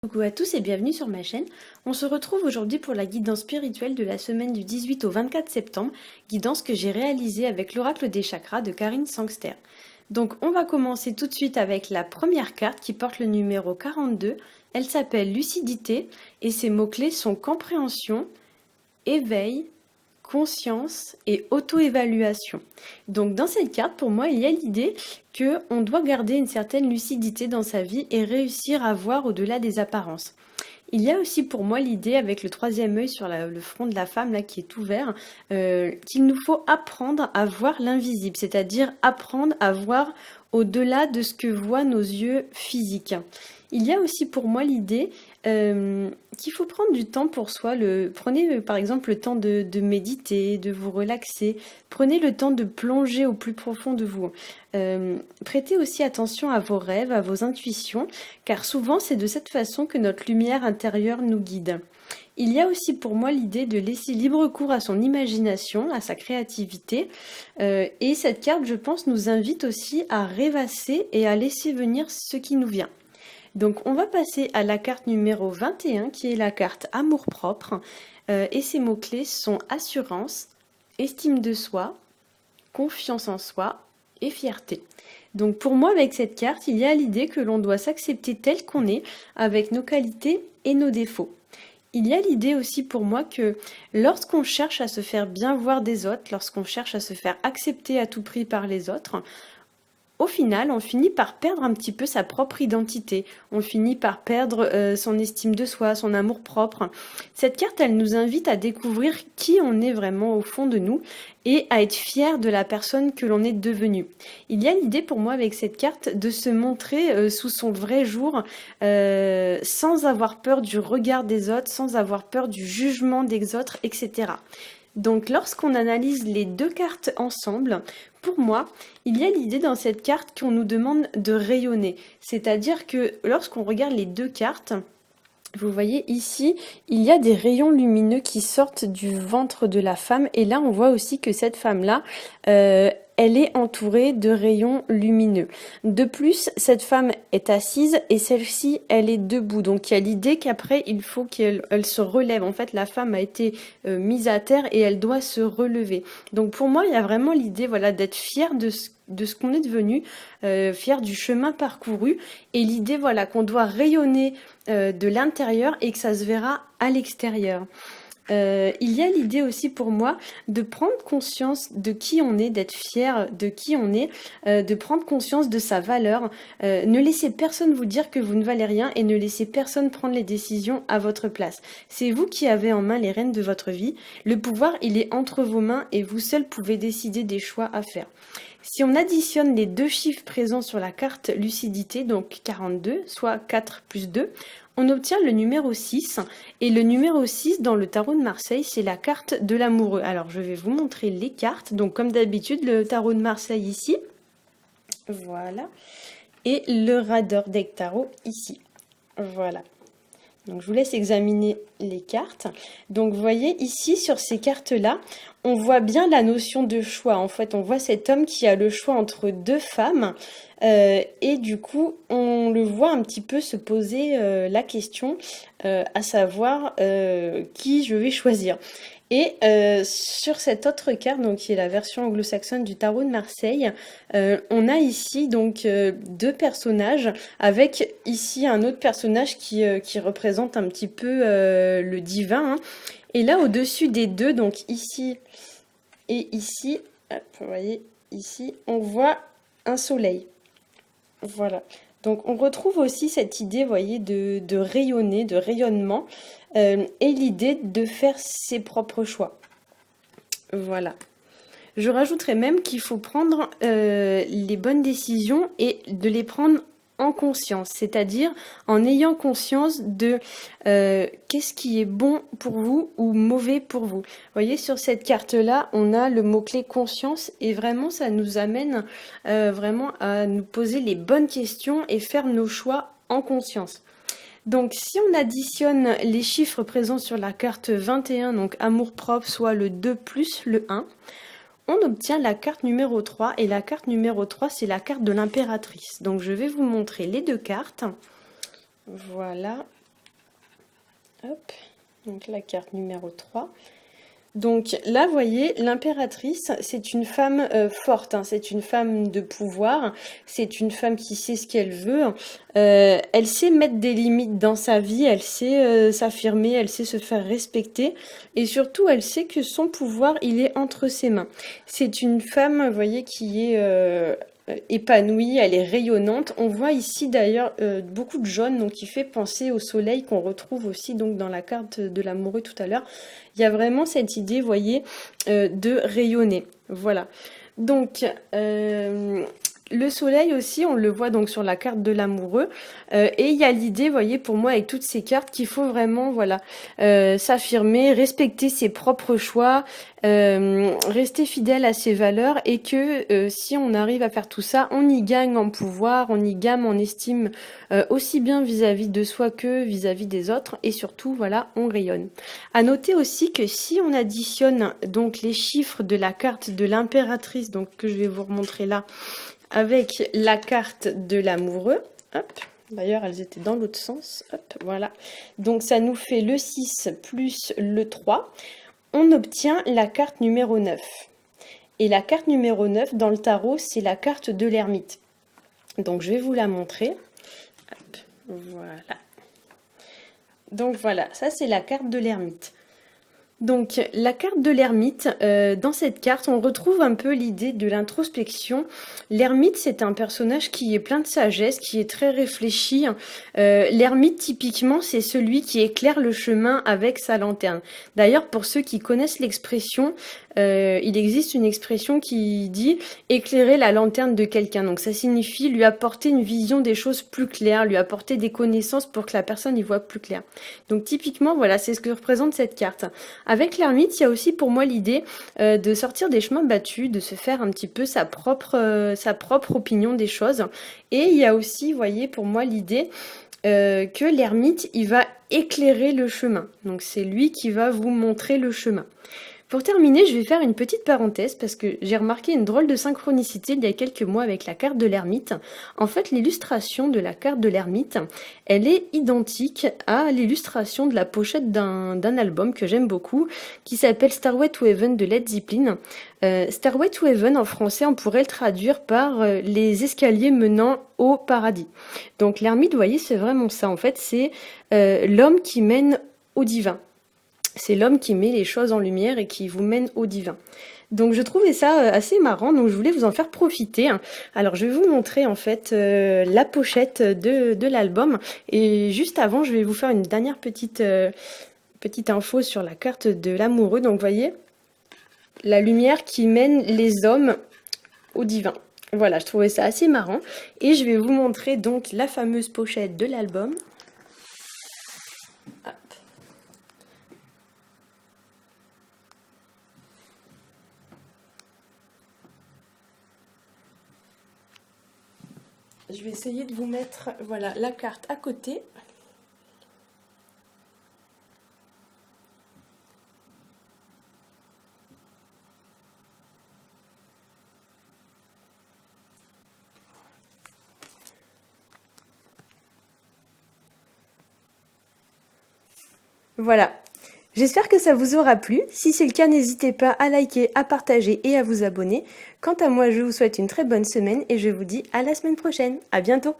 Coucou à tous et bienvenue sur ma chaîne. On se retrouve aujourd'hui pour la guidance spirituelle de la semaine du 18 au 24 septembre, guidance que j'ai réalisée avec l'oracle des chakras de Karine Sangster. Donc on va commencer tout de suite avec la première carte qui porte le numéro 42. Elle s'appelle Lucidité et ses mots-clés sont compréhension, éveil, conscience et auto-évaluation. Donc dans cette carte, pour moi, il y a l'idée qu'on doit garder une certaine lucidité dans sa vie et réussir à voir au-delà des apparences. Il y a aussi pour moi l'idée avec le troisième œil sur le front de la femme là qui est ouvert, qu'il nous faut apprendre à voir l'invisible, c'est-à-dire apprendre à voir au-delà de ce que voient nos yeux physiques. Il y a aussi pour moi l'idée qu'il faut prendre du temps pour soi. Prenez par exemple le temps de méditer, de vous relaxer. Prenez le temps de plonger au plus profond de vous. Prêtez aussi attention à vos rêves, à vos intuitions, car souvent c'est de cette façon que notre lumière intérieure nous guide. Il y a aussi pour moi l'idée de laisser libre cours à son imagination, à sa créativité. Et cette carte, je pense, nous invite aussi à rêvasser et à laisser venir ce qui nous vient. Donc on va passer à la carte numéro 21 qui est la carte amour-propre et ses mots-clés sont assurance, estime de soi, confiance en soi et fierté. Donc pour moi avec cette carte, il y a l'idée que l'on doit s'accepter tel qu'on est avec nos qualités et nos défauts. Il y a l'idée aussi pour moi que lorsqu'on cherche à se faire bien voir des autres, lorsqu'on cherche à se faire accepter à tout prix par les autres, au final, on finit par perdre un petit peu sa propre identité. On finit par perdre son estime de soi, son amour-propre. Cette carte, elle nous invite à découvrir qui on est vraiment au fond de nous et à être fier de la personne que l'on est devenue. Il y a l'idée pour moi avec cette carte de se montrer sous son vrai jour, sans avoir peur du regard des autres, sans avoir peur du jugement des autres, etc. Donc lorsqu'on analyse les deux cartes ensemble, pour moi, il y a l'idée dans cette carte qu'on nous demande de rayonner. C'est-à-dire que lorsqu'on regarde les deux cartes, vous voyez ici, il y a des rayons lumineux qui sortent du ventre de la femme. Et là, on voit aussi que cette femme-là, elle est entourée de rayons lumineux. De plus, cette femme est assise et celle-ci, elle est debout. Donc, il y a l'idée qu'après, il faut qu'elle se relève. En fait, la femme a été mise à terre et elle doit se relever. Donc, pour moi, il y a vraiment l'idée, voilà, d'être fière de ce qu'on est devenu, fier du chemin parcouru et l'idée voilà qu'on doit rayonner de l'intérieur et que ça se verra à l'extérieur. Il y a l'idée aussi pour moi de prendre conscience de qui on est, d'être fier de qui on est, de prendre conscience de sa valeur. Ne laissez personne vous dire que vous ne valez rien et ne laissez personne prendre les décisions à votre place. C'est vous qui avez en main les rênes de votre vie. Le pouvoir, il est entre vos mains et vous seul pouvez décider des choix à faire. Si on additionne les deux chiffres présents sur la carte lucidité, donc 42, soit 4 plus 2, on obtient le numéro 6. Et le numéro 6 dans le tarot de Marseille, c'est la carte de l'amoureux. Alors je vais vous montrer les cartes. Donc comme d'habitude, le tarot de Marseille ici. Voilà. Et le Rider Deck Tarot ici. Voilà. Donc je vous laisse examiner les cartes. Donc vous voyez ici sur ces cartes-là, on voit bien la notion de choix. En fait, on voit cet homme qui a le choix entre deux femmes et du coup, on le voit un petit peu se poser la question, à savoir qui je vais choisir. Et sur cette autre carte, donc qui est la version anglo-saxonne du tarot de Marseille, on a ici donc deux personnages avec ici un autre personnage qui représente un petit peu le divin. Hein. Et là au-dessus des deux, donc ici et ici, hop, vous voyez ici, on voit un soleil. Voilà. Donc on retrouve aussi cette idée, vous voyez, de rayonner, de rayonnement, et l'idée de faire ses propres choix. Voilà. Je rajouterais même qu'il faut prendre les bonnes décisions et de les prendre en conscience, c'est-à-dire en ayant conscience de qu'est-ce qui est bon pour vous ou mauvais pour vous. Vous voyez, sur cette carte-là, on a le mot-clé conscience et vraiment, ça nous amène vraiment à nous poser les bonnes questions et faire nos choix en conscience. Donc, si on additionne les chiffres présents sur la carte 21, donc amour-propre, soit le 2 plus le 1, on obtient la carte numéro 3 et la carte numéro 3 c'est la carte de l'impératrice. Donc je vais vous montrer les deux cartes. Voilà. Hop, donc la carte numéro 3. Donc là, vous voyez, l'impératrice, c'est une femme forte, hein, c'est une femme de pouvoir, c'est une femme qui sait ce qu'elle veut. Elle sait mettre des limites dans sa vie, elle sait s'affirmer, elle sait se faire respecter, et surtout, elle sait que son pouvoir, il est entre ses mains. C'est une femme, vous voyez, qui est épanouie, elle est rayonnante. On voit ici d'ailleurs beaucoup de jaune, donc qui fait penser au soleil qu'on retrouve aussi donc dans la carte de l'amoureux tout à l'heure. Il y a vraiment cette idée, vous voyez, de rayonner. Voilà. Donc, le soleil aussi, on le voit donc sur la carte de l'amoureux. Et il y a l'idée, vous voyez, pour moi, avec toutes ces cartes, qu'il faut vraiment, voilà, s'affirmer, respecter ses propres choix, rester fidèle à ses valeurs et que si on arrive à faire tout ça, on y gagne en pouvoir, on y gagne en estime aussi bien vis-à-vis de soi que vis-à-vis des autres et surtout, voilà, on rayonne. À noter aussi que si on additionne donc les chiffres de la carte de l'impératrice, donc que je vais vous remontrer là, avec la carte de l'amoureux, hop, d'ailleurs elles étaient dans l'autre sens, hop, voilà, donc ça nous fait le 6 plus le 3, on obtient la carte numéro 9. Et la carte numéro 9 dans le tarot, c'est la carte de l'ermite. Donc je vais vous la montrer. Hop, voilà. Donc voilà, ça c'est la carte de l'ermite. Donc la carte de l'ermite, dans cette carte, on retrouve un peu l'idée de l'introspection. L'ermite, c'est un personnage qui est plein de sagesse, qui est très réfléchi. L'ermite, typiquement, c'est celui qui éclaire le chemin avec sa lanterne. D'ailleurs, pour ceux qui connaissent l'expression, il existe une expression qui dit éclairer la lanterne de quelqu'un. Donc ça signifie lui apporter une vision des choses plus claire, lui apporter des connaissances pour que la personne y voit plus clair. Donc typiquement, voilà, c'est ce que représente cette carte. Avec l'ermite, il y a aussi pour moi l'idée de sortir des chemins battus, de se faire un petit peu sa propre opinion des choses. Et il y a aussi, vous voyez, pour moi l'idée que l'ermite, il va éclairer le chemin. Donc c'est lui qui va vous montrer le chemin. Pour terminer, je vais faire une petite parenthèse parce que j'ai remarqué une drôle de synchronicité il y a quelques mois avec la carte de l'ermite. En fait, l'illustration de la carte de l'ermite, elle est identique à l'illustration de la pochette d'un album que j'aime beaucoup, qui s'appelle Stairway to Heaven de Led Zeppelin. Stairway to Heaven, en français, on pourrait le traduire par les escaliers menant au paradis. Donc l'ermite, vous voyez, c'est vraiment ça. En fait, c'est l'homme qui mène au divin. C'est l'homme qui met les choses en lumière et qui vous mène au divin. Donc je trouvais ça assez marrant, donc je voulais vous en faire profiter. Alors je vais vous montrer en fait la pochette de l'album. Et juste avant, je vais vous faire une dernière petite info sur la carte de l'amoureux. Donc vous voyez, la lumière qui mène les hommes au divin. Voilà, je trouvais ça assez marrant. Et je vais vous montrer donc la fameuse pochette de l'album. Je vais essayer de vous mettre voilà, la carte à côté. Voilà. J'espère que ça vous aura plu. Si c'est le cas, n'hésitez pas à liker, à partager et à vous abonner. Quant à moi, je vous souhaite une très bonne semaine et je vous dis à la semaine prochaine. À bientôt!